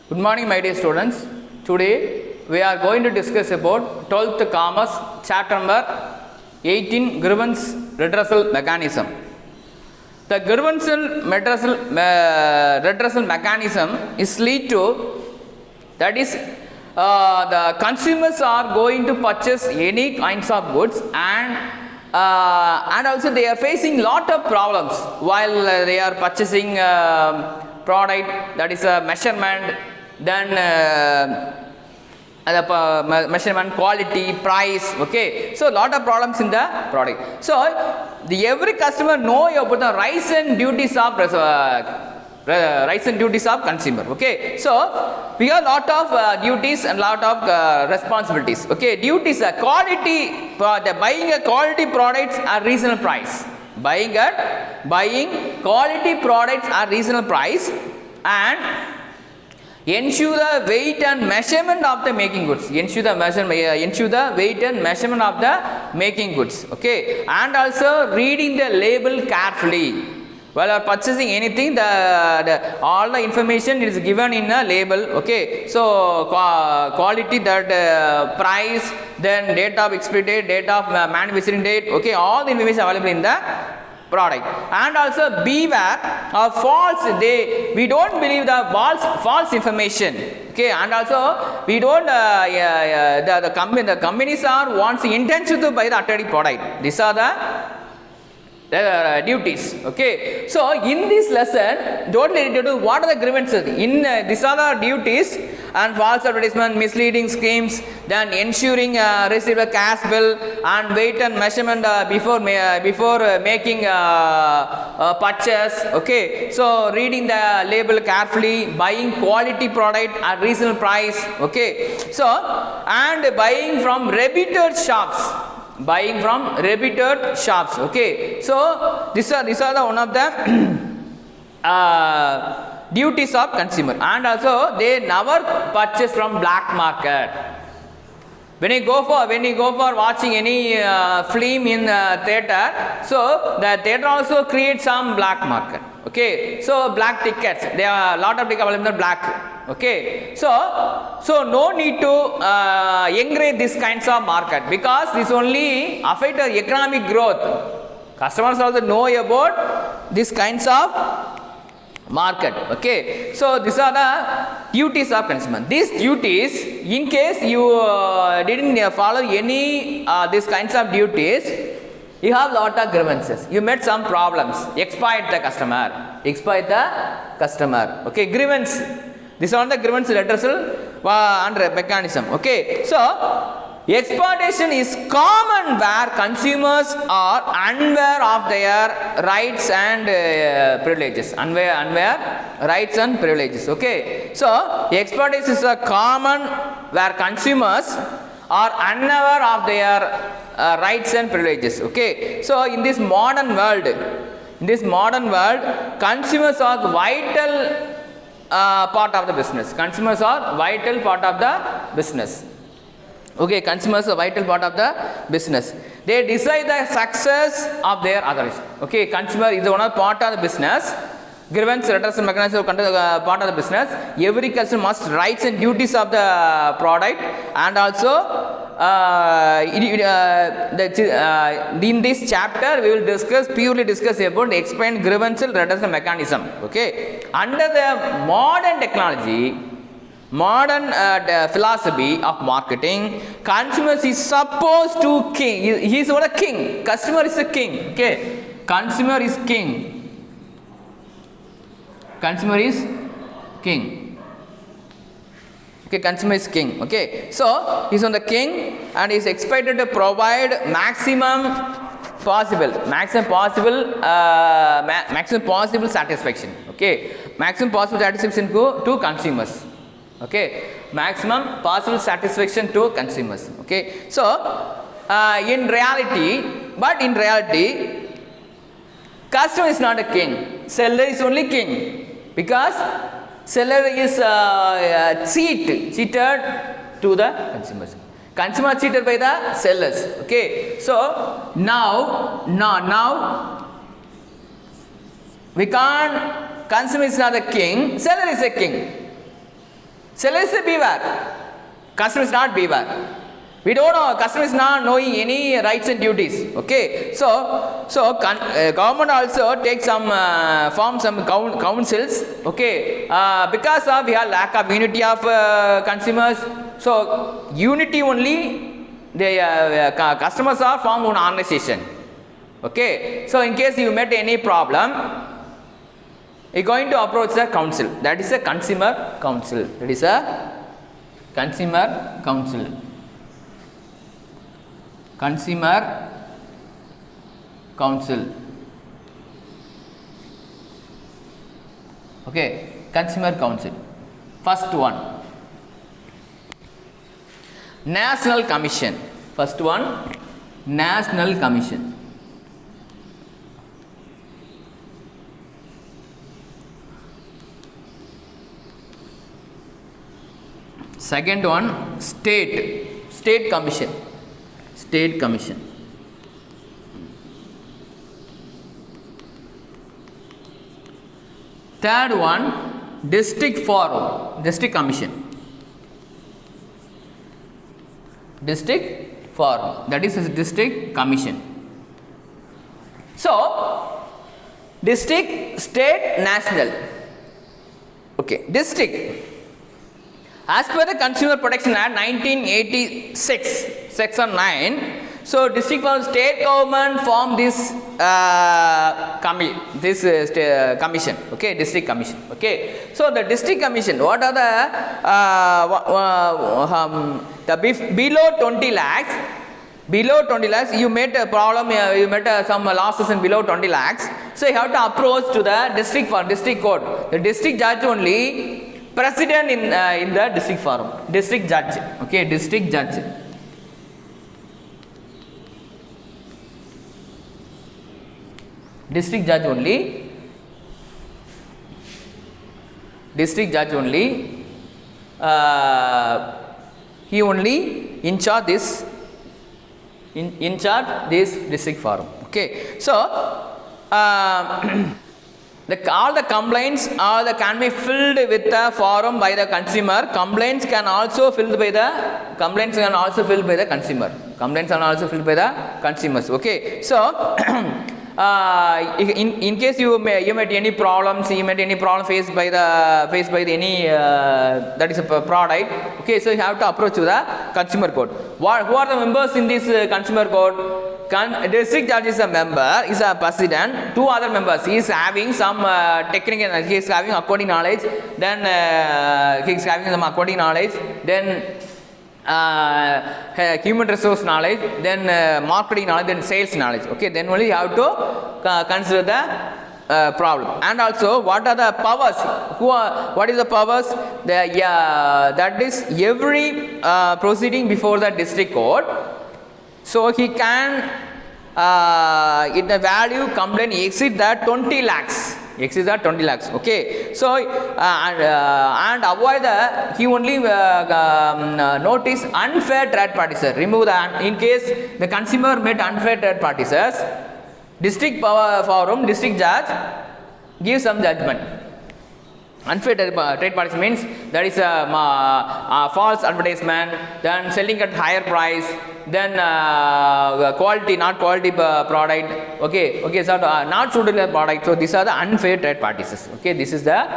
Good morning, my dear students. Today we are going to discuss about 12th Commerce, chapter number 18, grievance redressal mechanism. The grievance redressal mechanism is lead to, that is, the consumers are going to purchase any kinds of goods and also they are facing lot of problems while they are purchasing product, that is a measurement, then measurement, quality, price. Okay, so lot of problems in the product. So every customer know about the rights and duties of consumer. Okay, so we have lot of duties and lot of responsibilities. Okay, duties are quality, for the buying a quality products at reasonable price. Buying quality products at reasonable price and ensure the weight and measurement of the making goods. Ensure the weight and measurement of the making goods. Okay, and also reading the label carefully. While you are purchasing anything, all the information is given in a label. Okay, so quality, that price, then date of expiry date, date of manufacturing date. Okay, all the information available in the product. And also beware of false. We don't believe the false information. Okay, and also we don't the companies are wants intention to buy the authentic product. These are the duties. Okay, so in this lesson totally related to what are the grievances in these are the duties and false advertisement, misleading schemes, then ensuring receive a cash bill and weight and measurement before making purchase. Okay, so reading the label carefully, buying quality product at reasonable price. Okay, so and buying from reputed shops. Okay, so these are the one of the duties of consumer. And also they never purchase from black market. When you go for watching any film in theater, so the theater also creates some black market. Okay, so black tickets, there are a lot of tickets available in black. Okay, so no need to encourage this kinds of market, because this only affect the economic growth. Customers also know about this kinds of market. Okay, so these are the duties of consumer. These duties, in case you didn't follow any these kinds of duties, you have lot of grievances. You met some problems. Exploit the customer. Okay, grievance. These are the grievance redressal and mechanism. Okay, so exploitation is common where consumers are unaware of their rights and privileges. Unaware rights and privileges. Okay, so exploitation is a common where consumers are unaware of their rights and privileges. Okay, so in this modern world, consumers are vital part of the business. Okay, consumers are vital part of the business. They decide the success of their others. Okay, consumer is one of part of the business. Grievance redressal mechanism part of the business. Every customer must rights and duties of the product, and also in this chapter we will purely discuss about the explained grievance redressal mechanism. Okay, under the modern technology, modern philosophy of marketing, consumers is supposed to king. He is what a king. Customer is a king. Okay, consumer is king. Consumer is king. Okay, consumer is king. Okay, so he is on the king and is expected to provide maximum possible satisfaction. Okay, maximum possible satisfaction to consumers. Okay, maximum possible satisfaction to consumers. Okay, so in reality, customer is not a king. Seller is only king, because seller is cheated to the consumers. Consumer cheated by the sellers. Okay, so now we can't. Consumer is not a king. Seller is a king. Seller is a beware. Customer is not beware. We don't know, customer is not knowing any rights and duties. Okay, so government also takes some form some councils. Okay, because of we have lack of unity of consumers. So unity only the customers are formed one organization. Okay, so in case you met any problem, you are going to approach the council. That is a consumer council. That is a consumer council. Consumer council. Okay, consumer council. First one, National Commission. First one, National Commission. Second one, State Commission. State Commission. Third one, District Forum. District Commission. District Forum. That is a District Commission. So, district, state, national. Okay, district. As per the Consumer Protection Act 1986, Section 9, so district or state government form this commission. Okay, district commission. Okay, so the district commission. What are the below 20 lakhs? Below 20 lakhs, you met a problem. You met some losses in below 20 lakhs. So you have to approach to the district for district court. The district judge only. President in the district forum, district judge. Okay, district judge. District judge only. District judge only. He only in charge this. In charge this district forum. Okay, so. All the complaints can be filled with the forum by the consumer. Complaints can also filled by the consumer. Complaints are also filled by the consumers. Okay, so in case you met any problems, faced by any that is a product. Okay, so you have to approach to the consumer court. Who are the members in this consumer court? District judge is a member, is a president. Two other members. He is having some technical. He is having accounting knowledge. Then he is having some accounting knowledge. Then human resource knowledge. Then marketing knowledge. Then sales knowledge. Okay. Then only you have to consider the problem. And also, what are the powers? What is the powers? That is every proceeding before the district court. So he can, in the value complaint exceed that 20 lakhs. Exceed that 20 lakhs. Okay. So and avoid the he only notice unfair third parties. Remove the in case the consumer met unfair third parties. District forum, district judge gives some judgment. Unfair trade parties means that is a false advertisement, then selling at higher price, then quality, not quality product. Okay, so not suitable product. So these are the unfair trade parties. Okay, this is the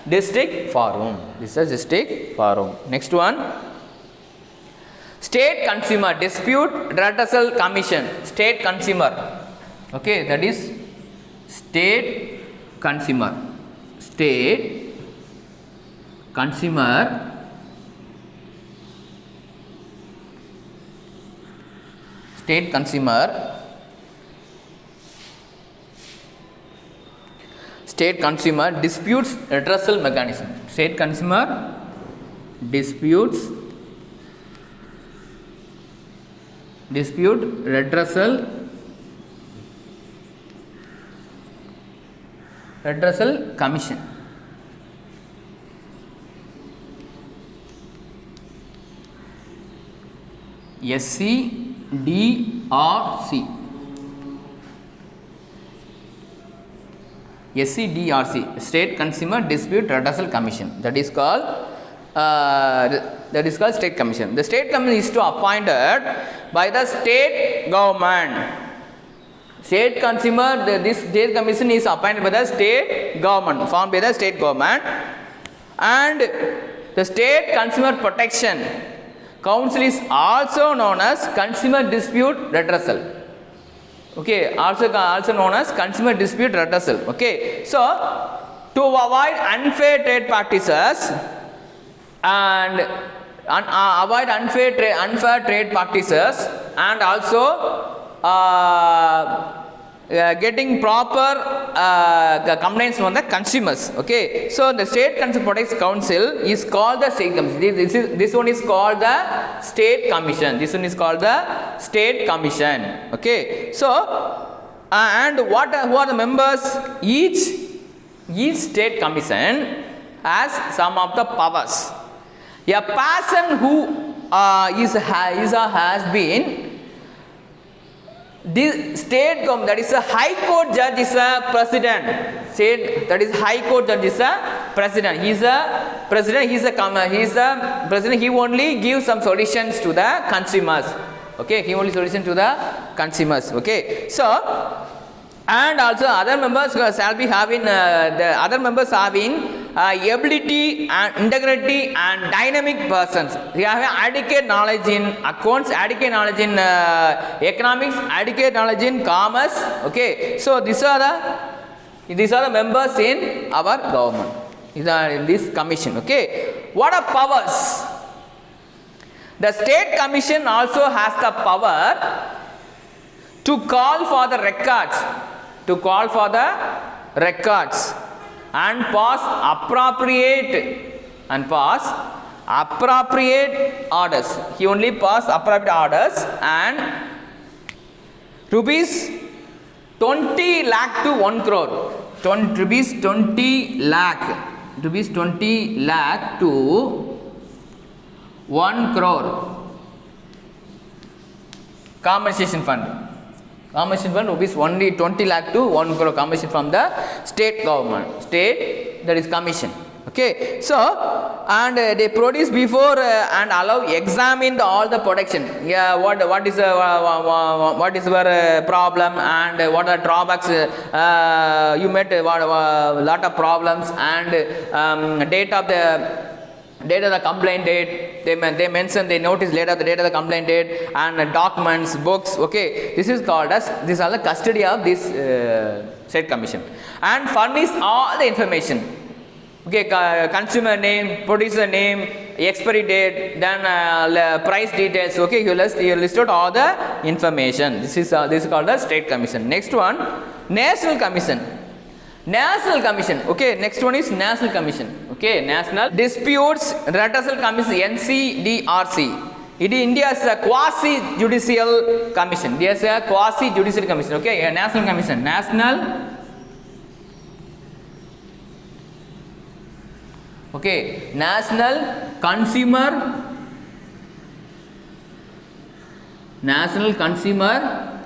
district forum. This is district forum. Next one, State Consumer Dispute Redressal Commission. State Consumer. Okay, that is State Consumer. State Consumer State Consumer State Consumer Disputes Redressal Mechanism. State Consumer Dispute Redressal Commission. SCDRC. SCDRC, State Consumer Dispute Redressal Commission. That is called that is called state commission. The state commission is to appointed by the state government. State consumer, this state commission is appointed by the state government, formed by the state government. And the state consumer protection council is also known as consumer dispute redressal. Okay, also known as consumer dispute redressal. Okay, so to avoid unfair trade practices and avoid unfair trade practices and also getting proper complaints from the consumers. Okay, so the state consumer protection council is called the state commission. This one is called the state commission. This one is called the state commission. Okay, so and who are the members? Each state commission has some of the powers. A person who has been this state government, that is a high court judge, is a president. State, that is high court judge, is a president. He is a president. He is a president. He only gives some solutions to the consumers. Okay, he only solution to the consumers. Okay, so and also other members shall be having the other members having ability and integrity and dynamic persons. They have adequate knowledge in accounts, adequate knowledge in economics, adequate knowledge in commerce. Okay, so these are the members in our government. These are in this commission. Okay, what are powers? The state commission also has the power to call for the records. And pass appropriate orders. He only pass appropriate orders and rupees 20 lakh to 1 crore. Rupees 20 lakh to 1 crore. Compensation fund. Compensation fund rupees only 20 lakh to 1 crore compensation from the state government. State, that is commission. Okay, so and they produce before and allow examine all the production. Yeah, what is your problem and what are drawbacks? You met a lot of problems and date of the complaint date, they mention, they notice later the date of the complaint date and documents, books. Okay, this is called as, these are the custody of this state commission and furnish all the information. Okay, consumer name, producer name, expiry date, then price details. Okay, you list out all the information. This is called the state commission. Next one, national commission. Okay, next one is national commission. Okay, National Disputes Redressal Commission, NCDRC. It is India's quasi-judicial commission. There's a quasi-judicial commission. Okay, a national commission. National Consumer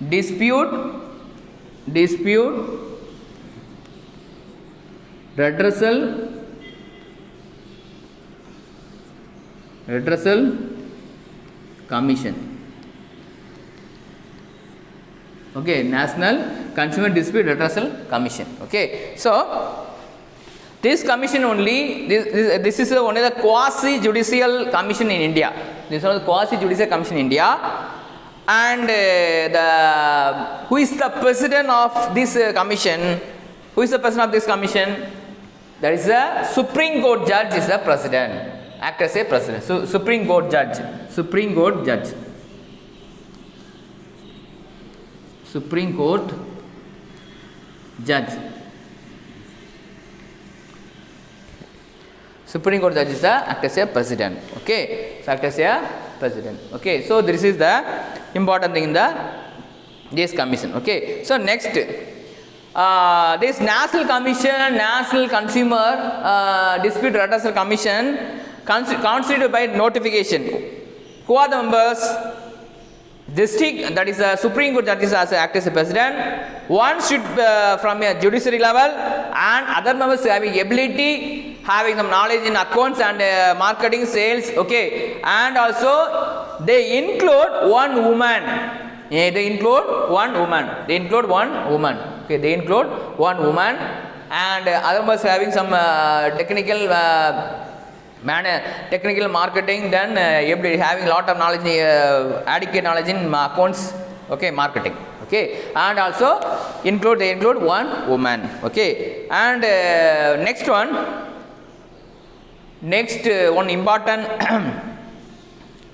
Dispute Redressal Commission. Okay, National Consumer Dispute Redressal Commission. Okay, so this commission only, this is only the quasi-judicial commission in India. This is the quasi-judicial commission in India. And who is the president of this commission? Who is the president of this commission? That is the Supreme Court judge is the president. Act as a president. So Supreme Court judge. Supreme Court judge. Supreme Court judge. Supreme Court judge is the act as a president. Okay, so act as a president. Okay, so this is the important thing in this commission. Okay, so next, this National Commission, National Consumer Dispute Redressal Commission, constituted by notification. Who are the members? District, that is a Supreme Court judges as act as a president. One should from a judiciary level, and other members having ability having some knowledge in accounts and marketing, sales, okay, and also they include one woman. They include one woman. They include one woman. Okay, they include one woman, and other was having some technical technical marketing. Then having a lot of knowledge, adequate knowledge in accounts. Okay, marketing. Okay, and also they include one woman. Okay, and next one important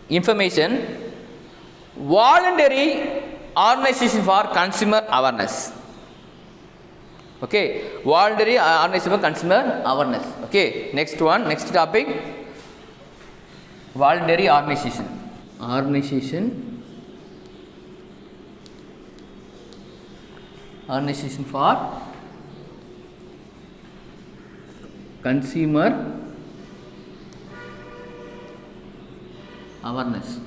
information: voluntary organization for consumer awareness. Okay, voluntary organization for consumer awareness. Okay, next topic: voluntary organization for consumer awareness.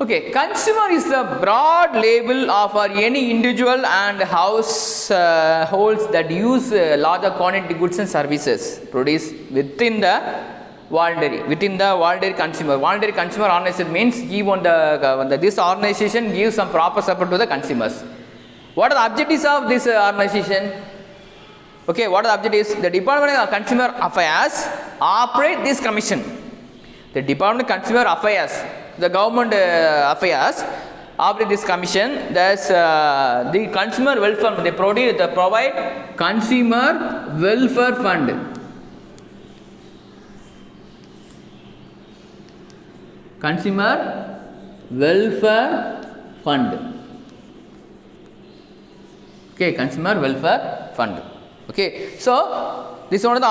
Okay, consumer is the broad label of any individual and households that use larger quantity goods and services produced within the voluntary consumer. Voluntary consumer organization means this organization gives some proper support to the consumers. What are the objectives of this organization? Okay, what are the objectives? The Department of Consumer Affairs operate this commission. The Department of Consumer Affairs, the government affairs, operate this commission. Thus, the consumer welfare fund, they provide consumer welfare fund. Consumer welfare fund. Okay, consumer welfare fund. Okay, so this one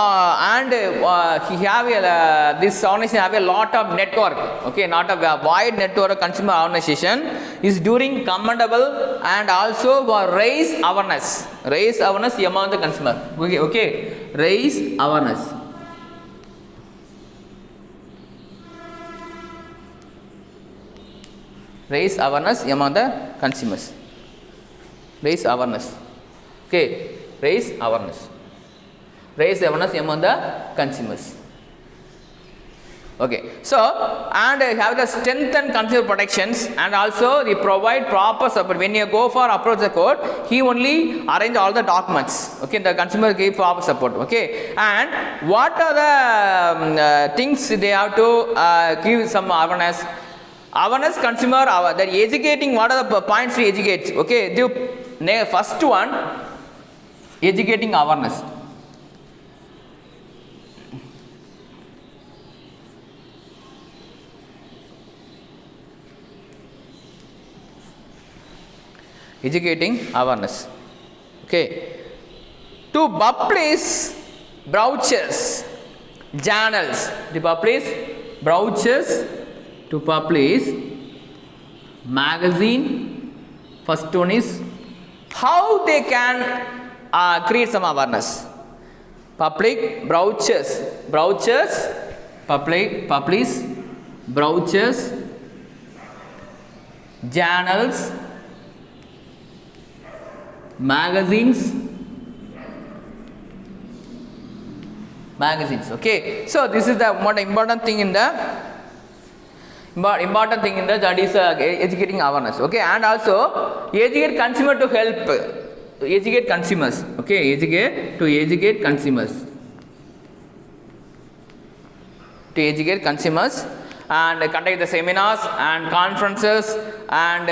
this organization have a lot of network. Okay, not a wide network of consumer organization is doing commendable and also raise awareness among the consumer. Okay, raise awareness. Raise awareness among the consumers. Raise awareness. Okay, raise awareness among the consumers. Okay, so and have the strengthen consumer protections, and also they provide proper support. When you go for approach the court, he only arrange all the documents. Okay, the consumer give proper support. Okay, and what are the things they have to give some awareness consumer that educating. What are the points to educate? Okay, the first one, educating awareness. Educating awareness. Okay, to publish brochures, journals, to publish magazine. First one is how they can create some awareness. Publish brochures, journals, magazines. Okay, so this is the one important thing in the that is educating awareness. Okay, and also educate consumer to help educate consumers. Okay, educate consumers and conduct the seminars and conferences and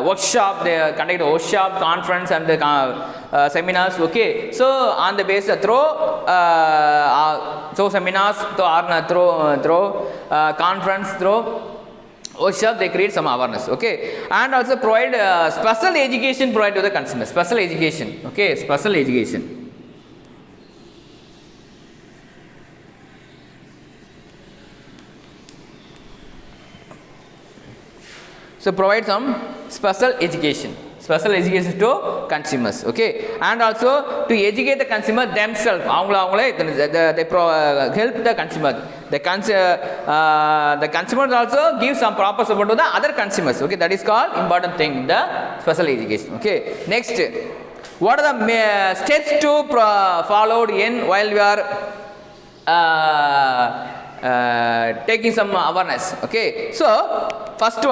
workshop. They conduct a workshop, conference and the seminars. Okay, so on the basis through seminars, through conference, through workshop, they create some awareness. Okay, and also provide special education to the consumers. Special education. Okay, special education. So provide some special education. special education to consumers, okay, and also to educate the consumer themselves, they help the consumer, the consumer also give some proper support to the other consumers, okay, that is called important thing in the special education, okay. Next, what are the steps to followed in while we are taking some awareness, okay. So first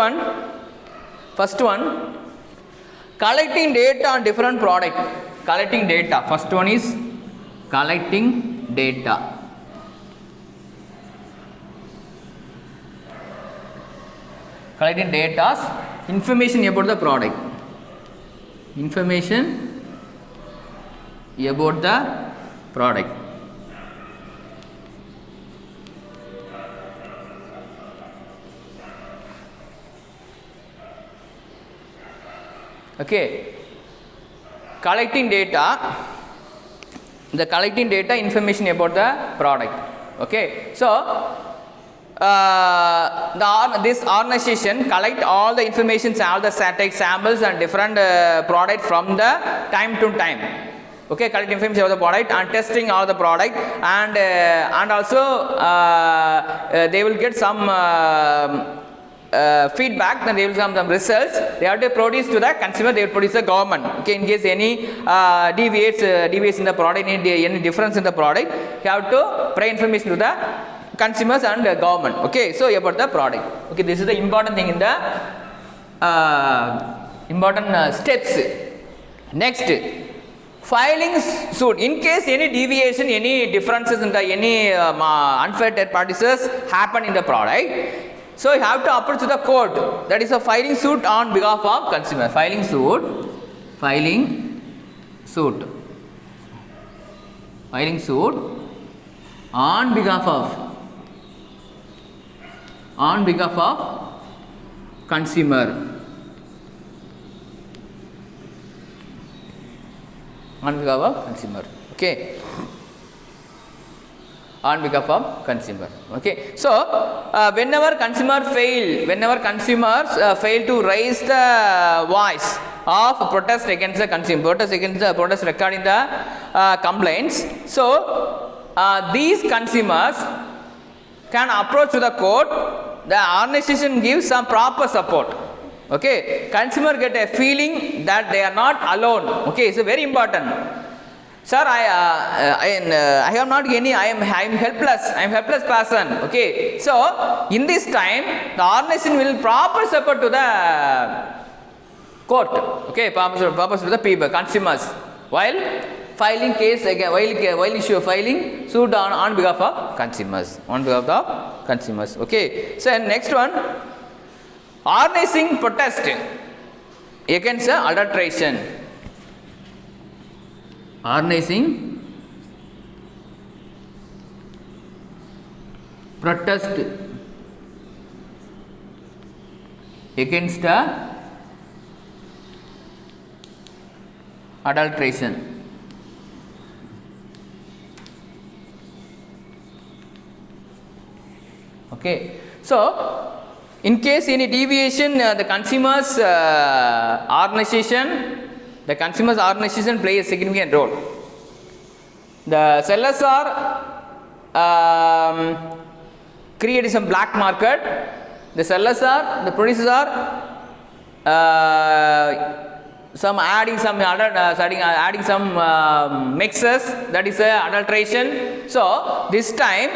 one, collecting data on different product, collecting data. First one is collecting data. Collecting data, information about the product, information about the product. Okay, collecting data, information about the product, okay. So this organization collect all the information, all the static samples and different product from the time to time, okay, collect information about the product and testing all the product, and also they will get some feedback, then they will come some results, they have to produce to the consumer, they will produce the government, okay. In case any deviates in the product, any difference in the product, you have to provide information to the consumers and the government, okay. So about the product, okay, this is the important thing in the important steps. Next, filing suit in case any deviation, any differences in the any unfair third practices happen in the product. So you have to approach to the court, that is a filing suit on behalf of consumer, filing suit on behalf of consumer, on behalf of consumer, okay, on behalf of consumer, okay. So whenever consumers fail to raise the voice of protest against the consumer, protest recording the complaints, so these consumers can approach to the court, the organization gives some proper support, okay. Consumer get a feeling that they are not alone, okay, it's very important. Sir, I have not any, I am helpless person, okay. So in this time the organization will proper support to the court, okay, proper to the people, consumers, while filing case again, while issue filing suit on behalf of consumers, okay. So next one, organizing protest against adulteration, organizing protest against adulteration, okay. So in case any deviation, the consumers organization play a significant role. The sellers are creating some black market, the producers are adding some mixes, that is adulteration. So this time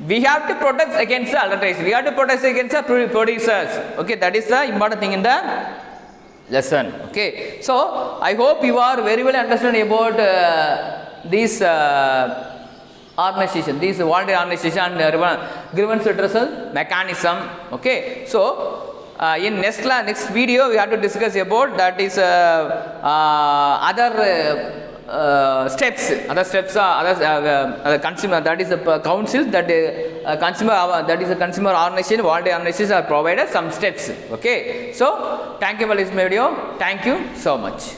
we have to protest against the adulteration, we have to protest against the producers, okay, that is the important thing in the lesson, okay. So I hope you are very well understand about this organization, this voluntary organization and grievance redressal mechanism, okay. So in next video we have to discuss about that is other steps are consumer, that is a council, that consumer, that is a consumer organization, voluntary organizations are provided some steps, okay. So thank you for this video, thank you so much.